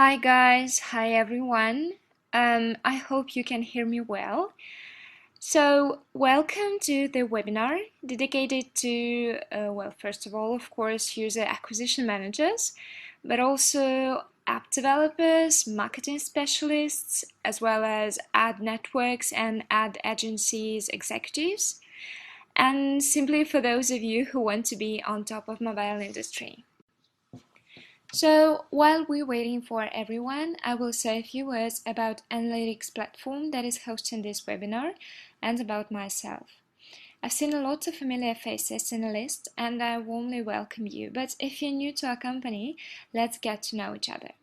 Hi guys, hi everyone. I hope you can hear me well. So, welcome to the webinar dedicated to, first of all, of course, user acquisition managers, but also app developers, marketing specialists, as well as ad networks and ad agencies executives, and simply for those of you who want to be on top of mobile industry. So while we're waiting for everyone, I will say a few words about analytics platform that is hosting this webinar and about myself. I've seen a lot of familiar faces in the list and I warmly welcome you, but if you're new to our company, let's get to know each other.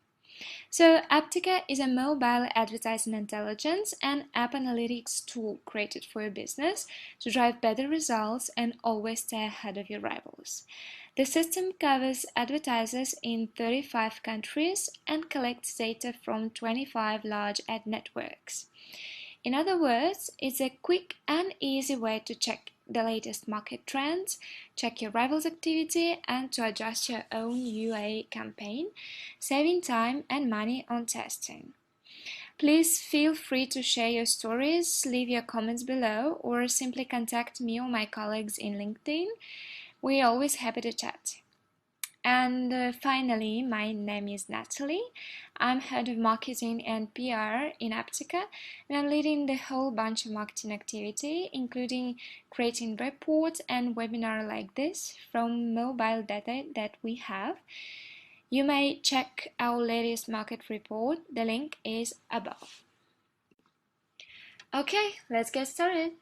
So Apptica is a mobile advertising intelligence and app analytics tool created for your business to drive better results and always stay ahead of your rivals. The system covers advertisers in 35 countries and collects data from 25 large ad networks. In other words, it's a quick and easy way to check the latest market trends, check your rivals' activity, and to adjust your own UA campaign, saving time and money on testing. Please feel free to share your stories, leave your comments below, or simply contact me or my colleagues in LinkedIn. We're always happy to chat. And finally, my name is Natalie. I'm head of marketing and PR in Apptica, and I'm leading the whole bunch of marketing activity, including creating reports and webinars like this from mobile data that we have. You may check our latest market report. The link is above. Okay, let's get started.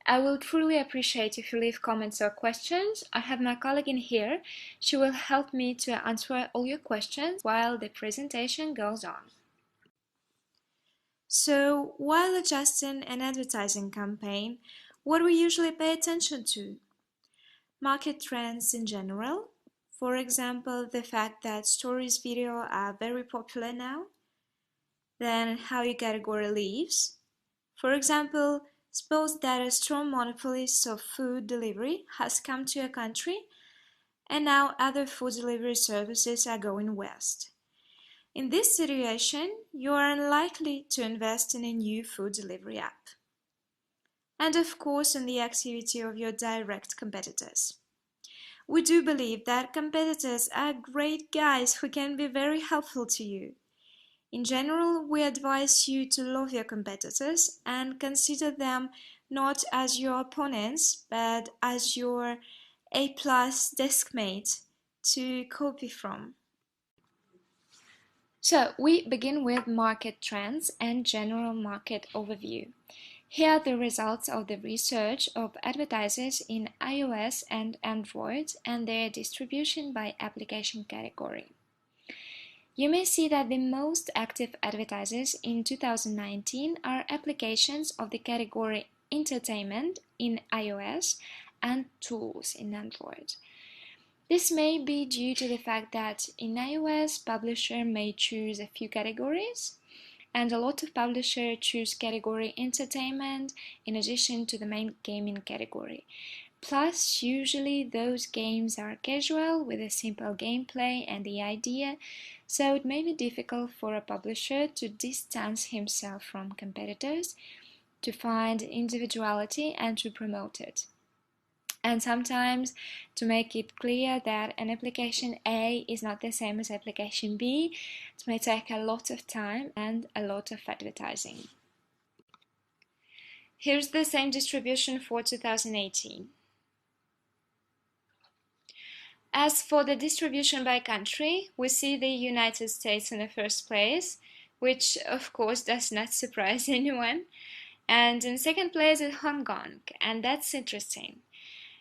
I will truly appreciate if you leave comments or questions. I have my colleague in here. She will help me to answer all your questions while the presentation goes on. So, while adjusting an advertising campaign, what do we usually pay attention to? Market trends in general. For example, the fact that stories video are very popular now. Then how your category lives. For example, suppose that a strong monopolist of food delivery has come to a country and now other food delivery services are going west. In this situation, you are unlikely to invest in a new food delivery app. And of course, in the activity of your direct competitors. We do believe that competitors are great guys who can be very helpful to you. In general, we advise you to love your competitors and consider them not as your opponents, but as your A-plus deskmate to copy from. So, we begin with market trends and general market overview. Here are the results of the research of advertisers in iOS and Android and their distribution by application category. You may see that the most active advertisers in 2019 are applications of the category entertainment in iOS and tools in Android. This may be due to the fact that in iOS, publisher may choose a few categories, and a lot of publishers choose category entertainment in addition to the main gaming category. Plus, usually those games are casual with a simple gameplay and the idea, so it may be difficult for a publisher to distance himself from competitors, to find individuality and to promote it. And sometimes to make it clear that an application A is not the same as application B, it may take a lot of time and a lot of advertising. Here's the same distribution for 2018. As for the distribution by country, we see the United States in the first place, which of course does not surprise anyone. And in second place is Hong Kong, and that's interesting.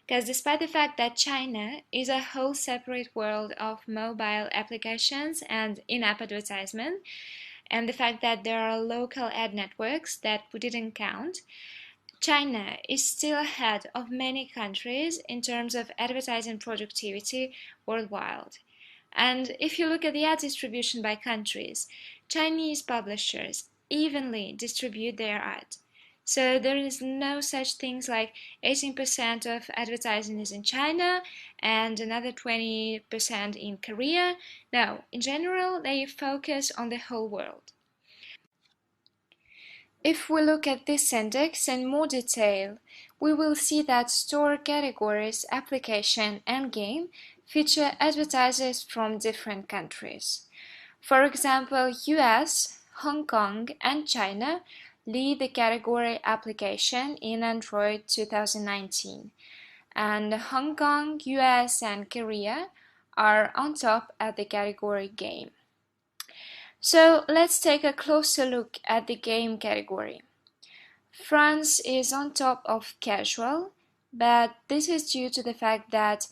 Because despite the fact that China is a whole separate world of mobile applications and in-app advertisement, and the fact that there are local ad networks that we didn't count, China is still ahead of many countries in terms of advertising productivity worldwide. And if you look at the ad distribution by countries, Chinese publishers evenly distribute their ads. So there is no such things like 18% of advertising is in China and another 20% in Korea. No, in general, they focus on the whole world. If we look at this index in more detail, we will see that store categories, application, and game feature advertisers from different countries. For example, US, Hong Kong, and China lead the category application in Android 2019, and Hong Kong, US, and Korea are on top at the category game. So let's take a closer look at the game category. France is on top of casual, but this is due to the fact that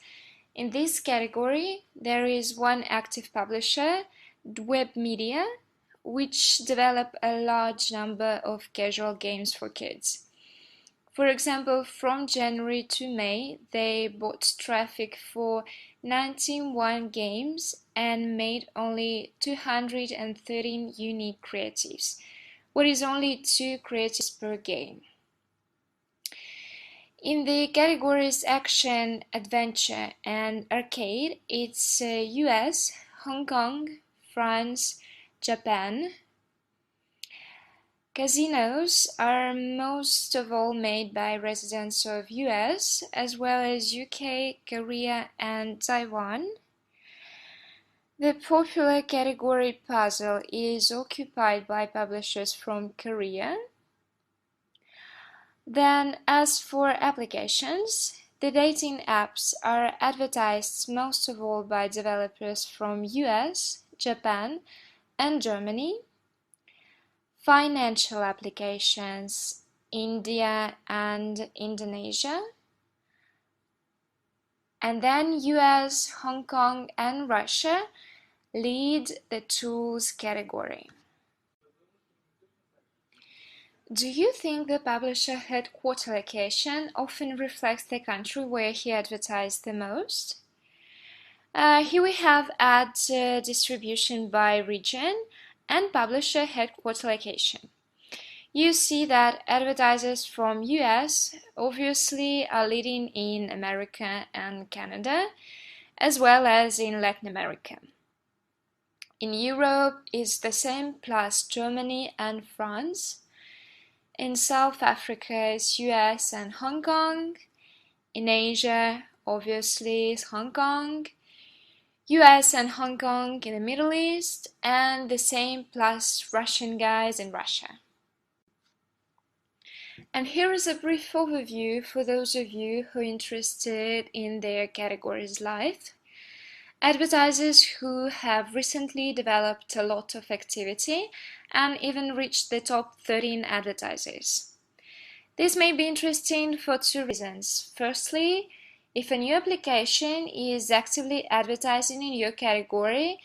in this category there is one active publisher, Web Media, which develop a large number of casual games for kids. For example, from January to May, they bought traffic for 91 games and made only 213 unique creatives, what is only 2 creatives per game. In the categories Action, Adventure, and Arcade, it's US, Hong Kong, France, Japan. Casinos are most of all made by residents of US, as well as UK, Korea, and Taiwan. The popular category Puzzle is occupied by publishers from Korea. Then, as for applications, the dating apps are advertised most of all by developers from US, Japan, and Germany. Financial applications, India and Indonesia. And then US, Hong Kong, and Russia lead the tools category. Do you think the publisher headquarter location often reflects the country where he advertised the most? Here we have ad distribution by region and publisher headquarter location. You see that advertisers from US obviously are leading in America and Canada, as well as in Latin America. In Europe, it's the same plus Germany and France. In South Africa, it's US and Hong Kong. In Asia, obviously, it's Hong Kong. US and Hong Kong in the Middle East, and the same plus Russian guys in Russia. And here is a brief overview for those of you who are interested in their categories live. Advertisers who have recently developed a lot of activity and even reached the top 13 advertisers. This may be interesting for 2 reasons. Firstly, if a new application is actively advertising in your category,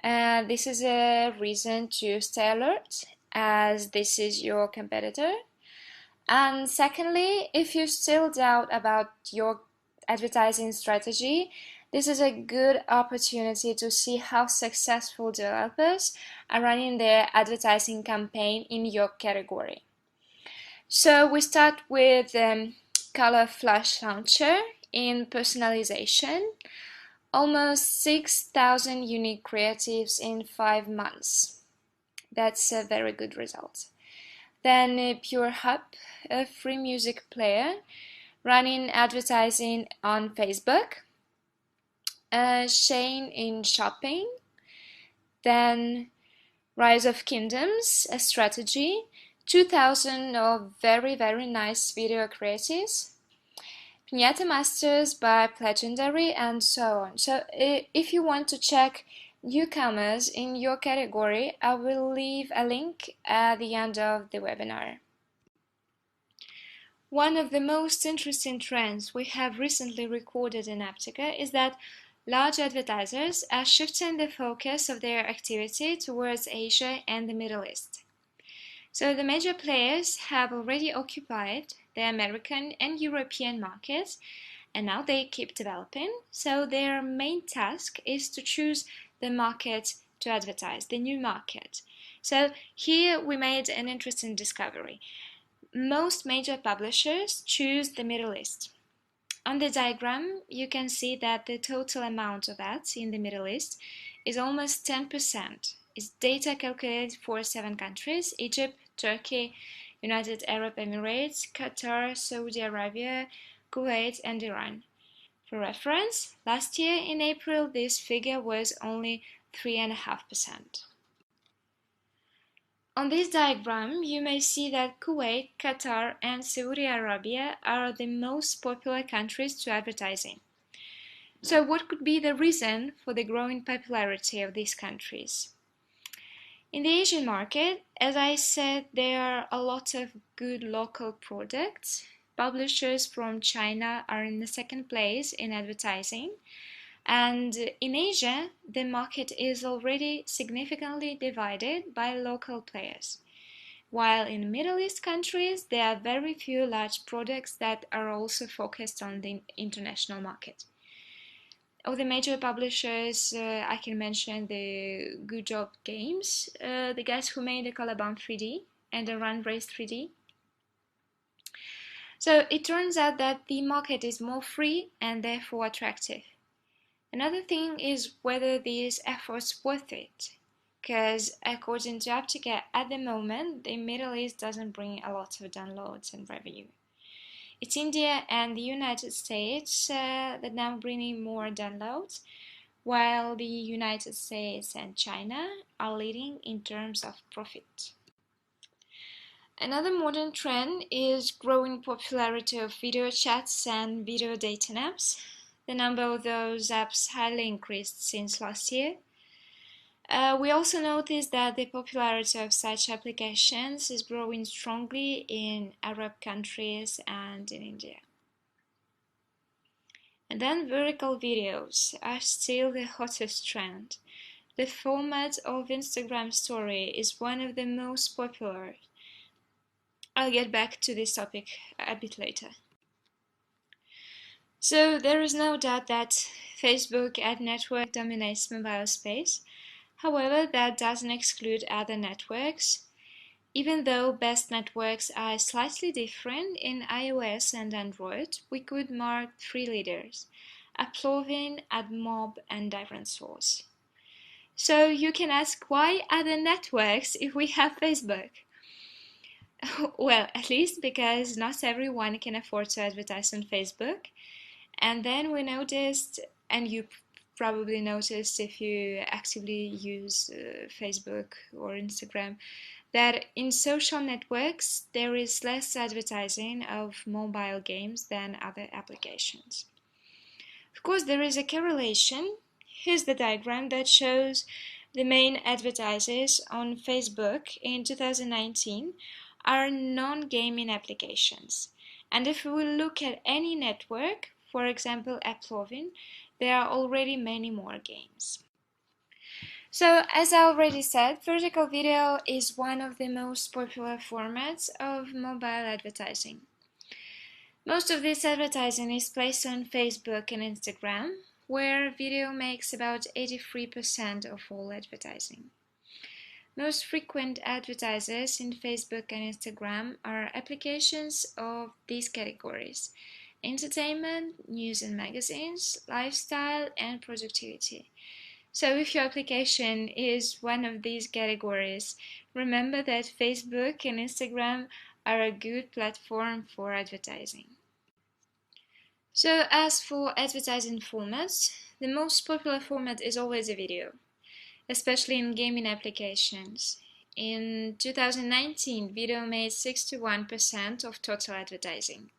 this is a reason to stay alert, as this is your competitor. And secondly, if you still doubt about your advertising strategy, this is a good opportunity to see how successful developers are running their advertising campaign in your category. So we start with Color Flash Launcher in personalization. Almost 6,000 unique creatives in 5 months. That's a very good result. Then Pure Hub, a free music player, running advertising on Facebook. Shane in shopping. Then Rise of Kingdoms, a strategy. 2,000 of very nice video creatives. Piñata Masters by Legendary, and so on. So if you want to check newcomers in your category, I will leave a link at the end of the webinar. One of the most interesting trends we have recently recorded in Apptica is that large advertisers are shifting the focus of their activity towards Asia and the Middle East. So the major players have already occupied the American and European markets, and now they keep developing. So their main task is to choose the market to advertise, the new market. So here we made an interesting discovery. most major publishers choose the Middle East. On the diagram, you can see that the total amount of ads in the Middle East is almost 10%. It's data calculated for 7 countries: Egypt, Turkey, United Arab Emirates, Qatar, Saudi Arabia, Kuwait, and Iran. For reference, last year in April this figure was only 3.5%. On this diagram, you may see that Kuwait, Qatar, and Saudi Arabia are the most popular countries to advertise in. So what could be the reason for the growing popularity of these countries? In the Asian market, as I said, there are a lot of good local products. Publishers from China are in the second place in advertising. And in Asia, the market is already significantly divided by local players. While in Middle East countries, there are very few large products that are also focused on the international market. Of the major publishers, I can mention the Good Job Games, the guys who made the Calaban 3D and the Run Race 3D. So it turns out that the market is more free and therefore attractive. Another thing is whether these efforts worth it, because according to Apptica, at the moment, the Middle East doesn't bring a lot of downloads and revenue. It's India and the United States that now bringing more downloads, while the United States and China are leading in terms of profit. Another modern trend is growing popularity of video chats and video dating apps. The number of those apps highly increased since last year. We also noticed that the popularity of such applications is growing strongly in Arab countries and in India. And then vertical videos are still the hottest trend. The format of Instagram story is one of the most popular. I'll get back to this topic a bit later. So there is no doubt that Facebook ad network dominates mobile space. However, that doesn't exclude other networks. Even though best networks are slightly different in iOS and Android, we could mark 3 leaders: Applovin, AdMob, and Different Source. So you can ask, why other networks if we have Facebook? Well, at least because not everyone can afford to advertise on Facebook. And then we noticed, and you probably noticed if you actively use Facebook or Instagram, that in social networks there is less advertising of mobile games than other applications. Of course, there is a correlation. Here's the diagram that shows the main advertisers on Facebook in 2019 are non-gaming applications. And if we look at any network, for example Applovin, there are already many more games. So, as I already said, vertical video is one of the most popular formats of mobile advertising. Most of this advertising is placed on Facebook and Instagram, where video makes about 83% of all advertising. Most frequent advertisers in Facebook and Instagram are applications of these categories: entertainment, news and magazines, lifestyle, and productivity. So if your application is one of these categories, remember that Facebook and Instagram are a good platform for advertising. So as for advertising formats, the most popular format is always a video, especially in gaming applications. In 2019, video made 61% of total advertising.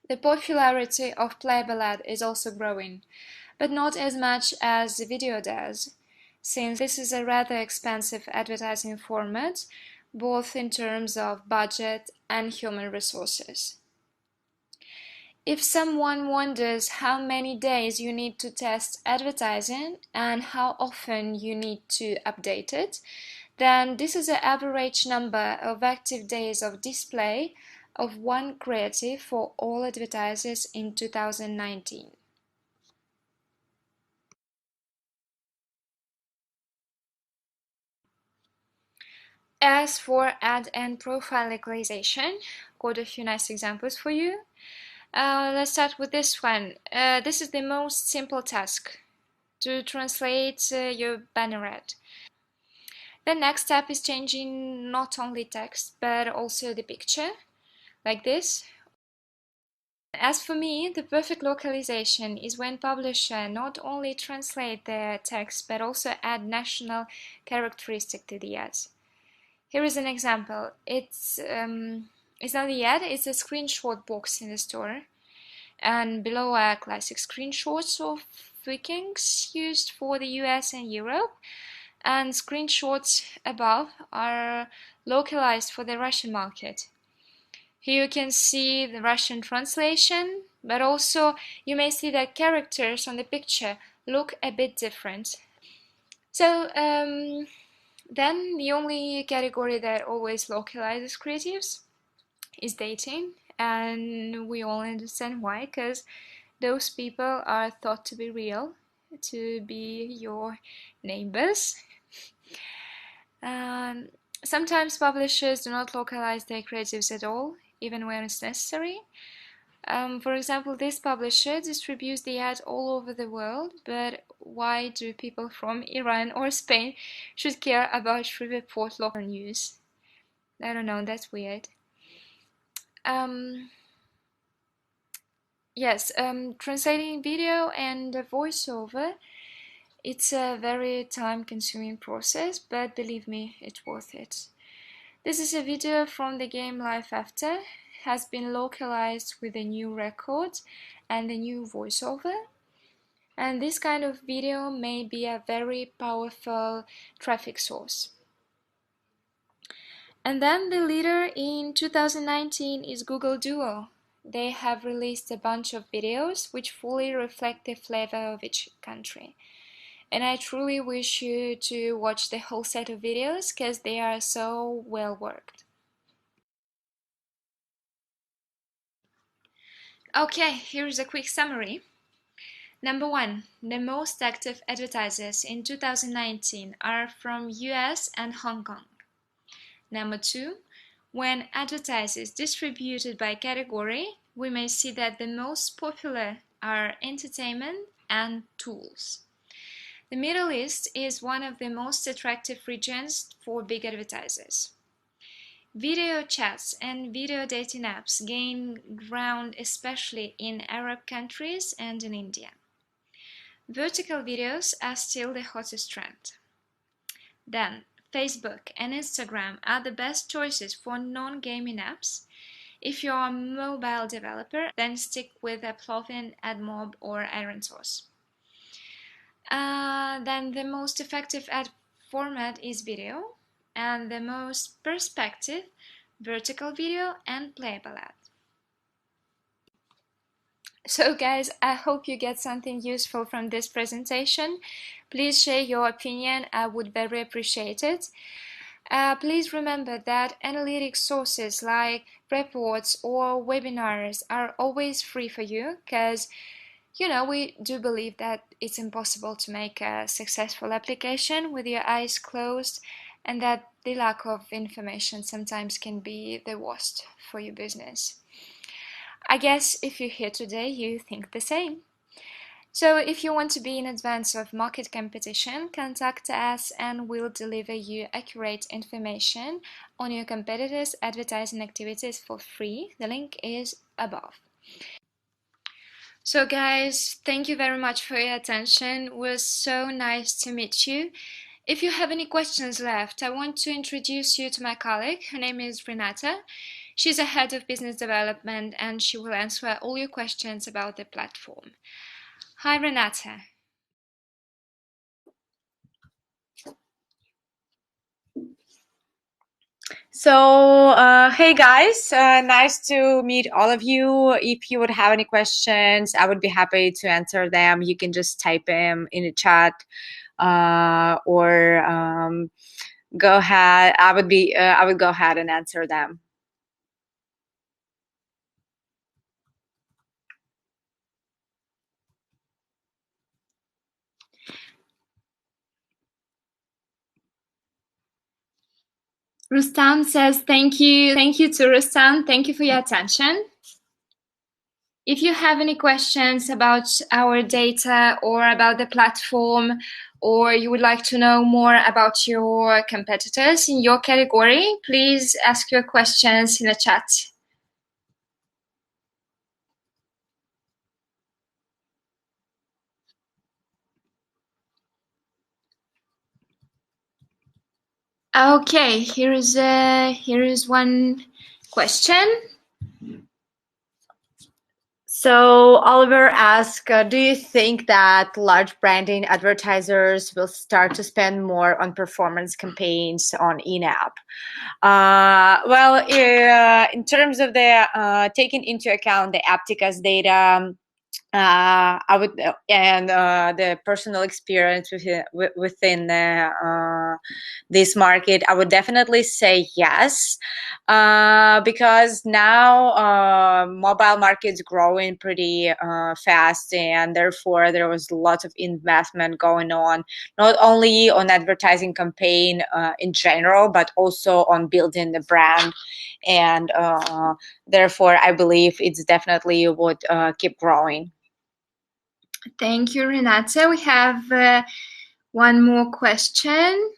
The popularity of playable ad is also growing, but not as much as the video does, since this is a rather expensive advertising format, both in terms of budget and human resources. If someone wonders how many days you need to test advertising and how often you need to update it, then this is the average number of active days of display of one creative for all advertisers in 2019. As for ad and profile localization, got a few nice examples for you. Let's start with this one. This is the most simple task, to translate your banner ad. The next step is changing not only text but also the picture, like this. As for me, the perfect localization is when publisher not only translate the text but also add national characteristic to the ads. Here is an example. It's not the ad, it's a screenshot box in the store, and below are classic screenshots of Vikings used for the US and Europe, and screenshots above are localized for the Russian market. Here you can see the Russian translation, but also you may see that characters on the picture look a bit different. So then the only category that always localizes creatives is dating, and we all understand why, because those people are thought to be real, to be your neighbors. Um, Sometimes publishers do not localize their creatives at all, even when it's necessary. For example, this publisher distributes the ad all over the world, but why do people from Iran or Spain should care about Shreveport local news? I don't know, that's weird. Yes, translating video and voiceover, it's a very time-consuming process, but believe me, it's worth it. This is a video from the game Life After, has been localized with a new record and a new voiceover. And this kind of video may be a very powerful traffic source. And then the leader in 2019 is Google Duo. They have released a bunch of videos which fully reflect the flavor of each country. And I truly wish you to watch the whole set of videos because they are so well worked. Okay, here's a quick summary. Number 1, the most active advertisers in 2019 are from US and Hong Kong. Number 2, when advertisers distributed by category, we may see that the most popular are entertainment and tools. The Middle East is one of the most attractive regions for big advertisers. Video chats and video dating apps gain ground especially in Arab countries and in India. Vertical videos are still the hottest trend. Then, Facebook and Instagram are the best choices for non-gaming apps. If you're a mobile developer, then stick with Applovin, AdMob, or IronSource. Then the most effective ad format is video, and the most perspective, vertical video and playable ad. So guys, I hope you get something useful from this presentation. Please share your opinion, I would very appreciate it. Please remember that analytic sources like reports or webinars are always free for you because we do believe that it's impossible to make a successful application with your eyes closed, and that the lack of information sometimes can be the worst for your business. I guess if you're here today, you think the same. So if you want to be in advance of market competition, contact us and we'll deliver you accurate information on your competitors' advertising activities for free. The link is above. So guys, thank you very much for your attention. It was so nice to meet you. If you have any questions left, I want to introduce you to my colleague. Her name is Renata. She's a head of business development and she will answer all your questions about the platform. Hi Renata. So, hey guys, nice to meet all of you. If you would have any questions, I would be happy to answer them. You can just type them in the chat, or go ahead. I would go ahead and answer them. Rustam says thank you. Thank you to Rustam. Thank you for your attention. If you have any questions about our data or about the platform, or you would like to know more about your competitors in your category, please ask your questions in the chat. Okay, here is one question. So Oliver asked, do you think that large branding advertisers will start to spend more on performance campaigns on in-app? In terms of the taking into account the Apptica's data, I would and the personal experience within this market, I would definitely say yes, because now mobile market's growing pretty fast, and therefore there was lots of investment going on, not only on advertising campaign in general, but also on building the brand, and therefore I believe it's definitely would keep growing. Thank you, Renata. We have one more question.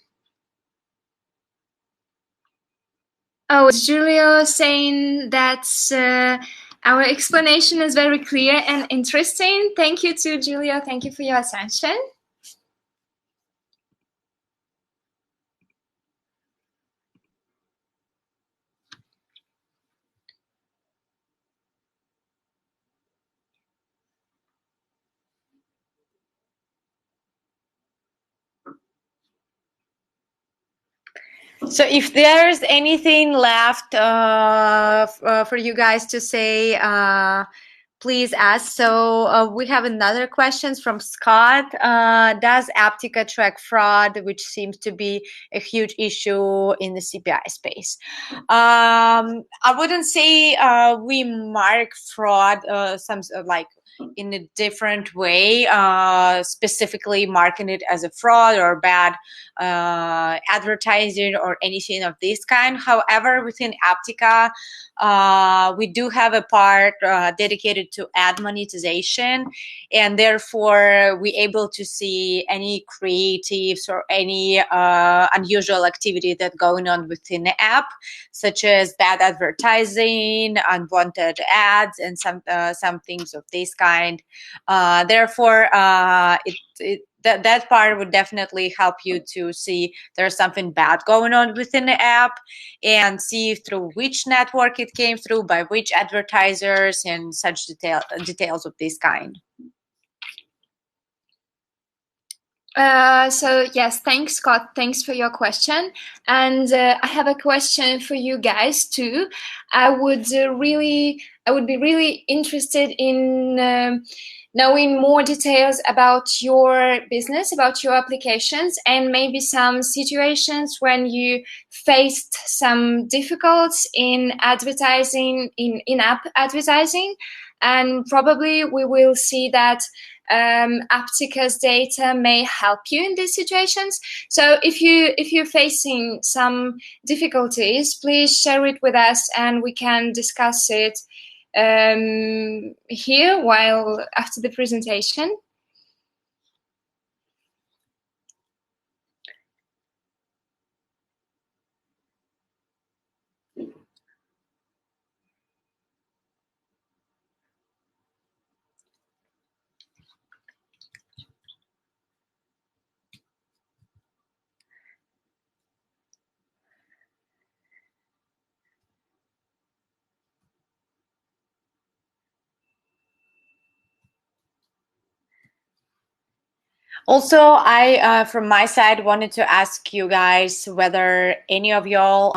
Oh, it's Julio saying that our explanation is very clear and interesting. Thank you to Julio. Thank you for your attention. So if there's anything left for you guys to say, please ask. So we have another question from Scott. Does Apptica track fraud, which seems to be a huge issue in the CPI space? I wouldn't say we mark fraud like in a different way, specifically marking it as a fraud or bad advertising or anything of this kind. However, within Apptica, we do have a part dedicated to ad monetization, and therefore we able to see any creatives or any unusual activity that going on within the app, such as bad advertising, unwanted ads, and some things of this kind. Therefore, that part would definitely help you to see there's something bad going on within the app, and see through which network it came through, by which advertisers, and such details of this kind. So yes, thanks, Scott. Thanks for your question. And I have a question for you guys too. I would be really interested in knowing more details about your business, about your applications, and maybe some situations when you faced some difficulties in advertising, in-app advertising. And probably we will see that Apptica's data may help you in these situations. So if you're facing some difficulties, please share it with us, and we can discuss it here while after the presentation. Also, I, from my side, wanted to ask you guys whether any of y'all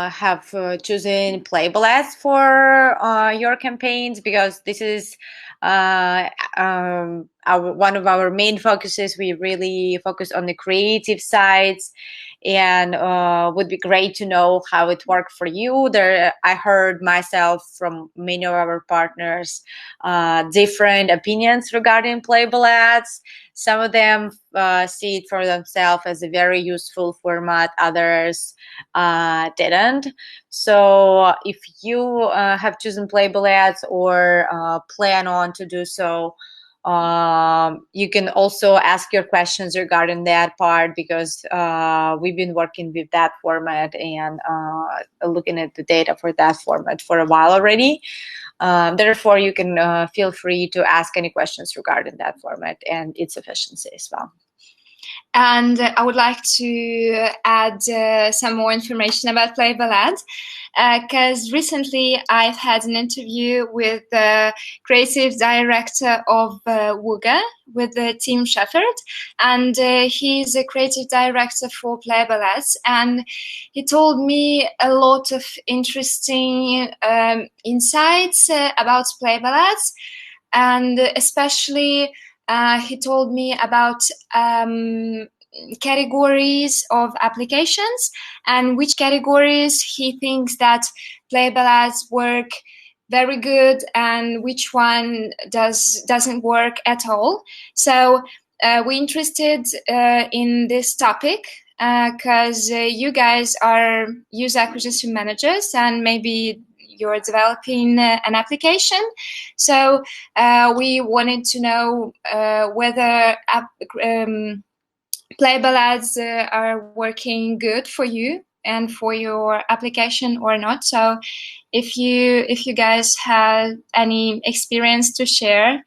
have chosen playable ads for your campaigns, because this is one of our main focuses. We really focus on the creative sides, and would be great to know how it worked for you. There, I heard myself from many of our partners different opinions regarding playable ads. Some of them see it for themselves as a very useful format, others didn't. So if you have chosen playable ads or plan on to do so, you can also ask your questions regarding that part, because we've been working with that format and looking at the data for that format for a while already. Therefore, you can feel free to ask any questions regarding that format and its efficiency as well. And I would like to add some more information about playable ads, because recently I've had an interview with the creative director of Wooga, with Tim Shepard, and he's a creative director for playable ads, and he told me a lot of interesting insights about playable ads, and especially he told me about categories of applications and which categories he thinks that playable ads work very good and which one doesn't work at all. So we're interested in this topic because you guys are user acquisition managers and maybe you're developing an application. So we wanted to know whether playable ads are working good for you and for your application or not. So if you guys have any experience to share.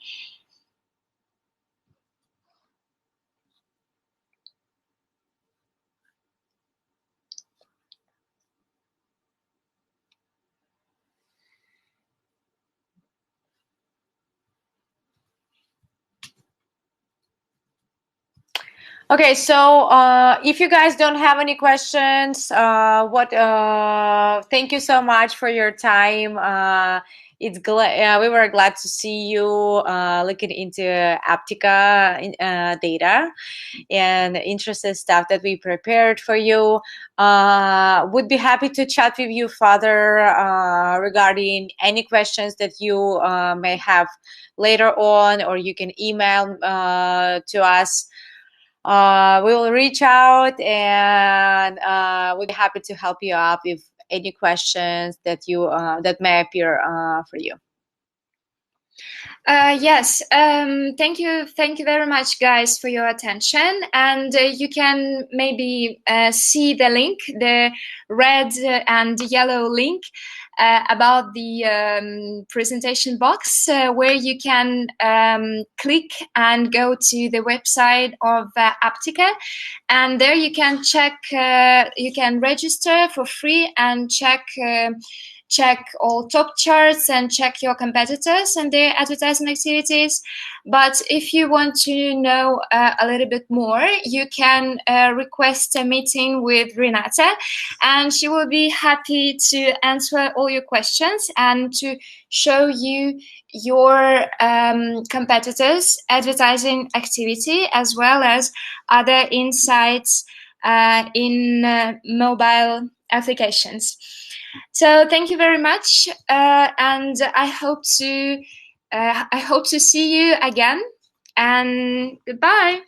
Okay, so if you guys don't have any questions, thank you so much for your time. We were glad to see you looking into Apptica data and interesting stuff that we prepared for you. Would be happy to chat with you further regarding any questions that you may have later on, or you can email to us. We will reach out and we'll be happy to help you out with any questions that that may appear for you. Yes, thank you very much, guys, for your attention. And you can maybe see the link, the red and yellow link about the presentation box, where you can click and go to the website of Apptica, and there you can check, you can register for free and check all top charts and check your competitors and their advertising activities. But if you want to know a little bit more, you can request a meeting with Renata, and she will be happy to answer all your questions and to show you your competitors' advertising activity, as well as other insights in mobile applications. So thank you very much, and I hope to see you again. And goodbye.